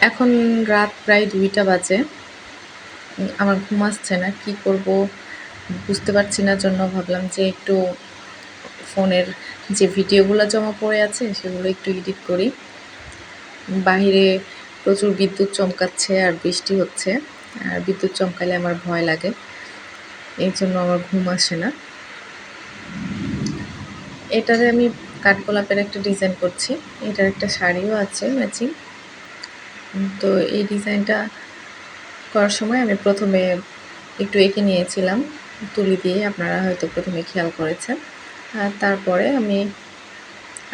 এখন রাত প্রায় ২টা বাজে। আমার ঘুম আসছে না। কি করব বুঝতে পারছি না জন্য ভাবলাম যে একটু ফোনের যে ভিডিওগুলো জমা পড়ে আছে সেগুলো একটু এডিট করি। বাহিরে প্রচুর বিদ্যুৎ চমকাচ্ছে আর বৃষ্টি হচ্ছে। আর বিদ্যুৎ চমকালে আমার ভয় লাগে। এইজন্য আমার ঘুম আসে না। এটারে আমি কাঠগোলাপের একটা ডিজাইন করছি। এটার একটা শাড়িও আছে ম্যাচিং। তো এই ডিজাইনটা করার সময় আমি প্রথমে একটু এঁকে নিয়েছিলাম তুলি দিয়ে, আপনারা হয়তো প্রথমে খেয়াল করেছেন। আর তারপরে আমি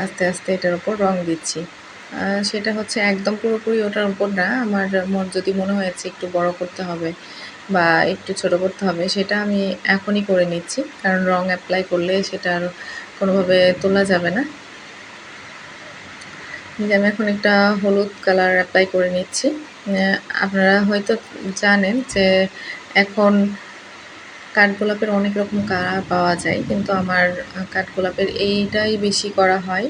আস্তে আস্তে এটার উপর রং দিচ্ছি। সেটা হচ্ছে একদম পুরোপুরি ওটার উপর না, আমার যদি মনে হয়েছে একটু বড় করতে হবে বা একটু ছোট করতে হবে, সেটা আমি এখনই করে নিচ্ছি, কারণ রং অ্যাপ্লাই করলে সেটা আর কোনোভাবে তোলা যাবে না। যে আমি এখন একটা হলুদ কালার অ্যাপ্লাই করে নিচ্ছি। আপনারা হয়তো জানেন যে এখন কাঠগোলাপের অনেক রকম কালার পাওয়া যায়, কিন্তু আমার কাঠগোলাপের এইটাই বেশি করা হয়।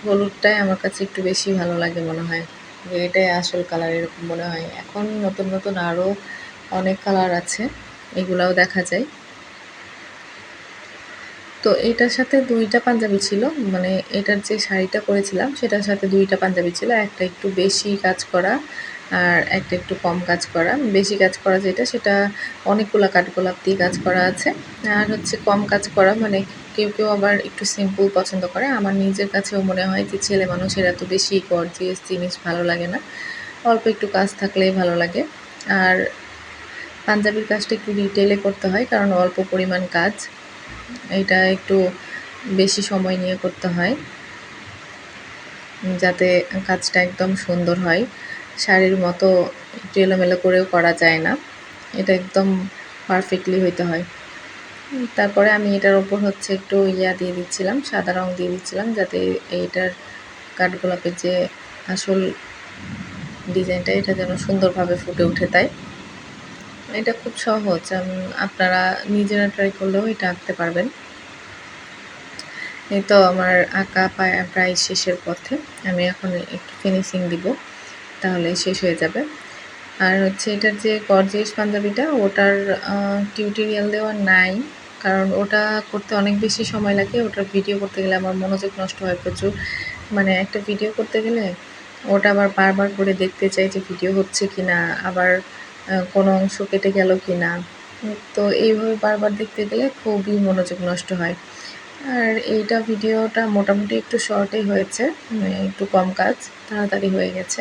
হলুদটাই আমার কাছে একটু বেশি ভালো লাগে মনে হয়, যে এটাই আসল কালার এরকম মনে হয়। এখন নতুন নতুন আরও অনেক কালার আছে, এগুলাও দেখা যায়। তো এটার সাথে ২টা পাঞ্জাবি ছিল, মানে এটার যে শাড়িটা করেছিলাম সেটার সাথে 2টা পাঞ্জাবি ছিল। একটা একটু বেশি কাজ করা আর একটা একটু কম কাজ করা। বেশি কাজ করা যেটা, সেটা অনেকগুলা কাঠগোলাপ দিয়ে কাজ করা আছে। আর হচ্ছে কম কাজ করা, মানে কেউ কেউ আবার একটু সিম্পল পছন্দ করে। আমার নিজের কাছেও মনে হয় যে ছেলে মানুষের এত বেশি গর্জিয়াস জিনিস ভালো লাগে না, অল্প একটু কাজ থাকলেই ভালো লাগে। আর পাঞ্জাবির কাজটা একটু ডিটেলে করতে হয়, কারণ অল্প পরিমাণ কাজ, এটা একটু বেশি সময় নিয়ে করতে হয় যাতে কাজটা একদম সুন্দর হয়। শাড়ির মতো একটু এলোমেলো করেও করা যায় না, এটা একদম পারফেক্টলি হইতে হয়। তারপরে আমি এটার ওপর হচ্ছে একটু দিয়ে দিচ্ছিলাম, সাদা রং দিয়ে দিচ্ছিলাম, যাতে এইটার কাঠগোলাপের যে আসল ডিজাইনটা এটা যেন সুন্দরভাবে ফুটে উঠে। তাই এটা খুব সহজ, আপনারা নিজেরা ট্রাই করলেও এটা আঁকতে পারবেন। এই তো আমার আঁকা প্রায় শেষের পথে। আমি এখন একটু ফিনিশিং দিব, তাহলে শেষ হয়ে যাবে। আর হচ্ছে এটার যে গর্জিয়াস পাঞ্জাবিটা, ওটার টিউটোরিয়াল দেওয়া নাই, কারণ ওটা করতে অনেক বেশি সময় লাগে। ওটার ভিডিও করতে গেলে আমার মনোযোগ নষ্ট হয় প্রচুর। মানে একটা ভিডিও করতে গেলে ওটা আবার বারবার করে দেখতে চাই যে ভিডিও হচ্ছে কি না, আবার কোনো অংশ কেটে গেল কি না। তো এইভাবে বারবার দেখতে গেলে খুবই মনোযোগ নষ্ট হয়। আর এইটা ভিডিওটা মোটামুটি একটু শর্টই হয়েছে, একটু কম কাজ, তাড়াতাড়ি হয়ে গেছে,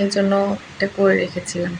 এই জন্য এটা করে রেখেছিলাম।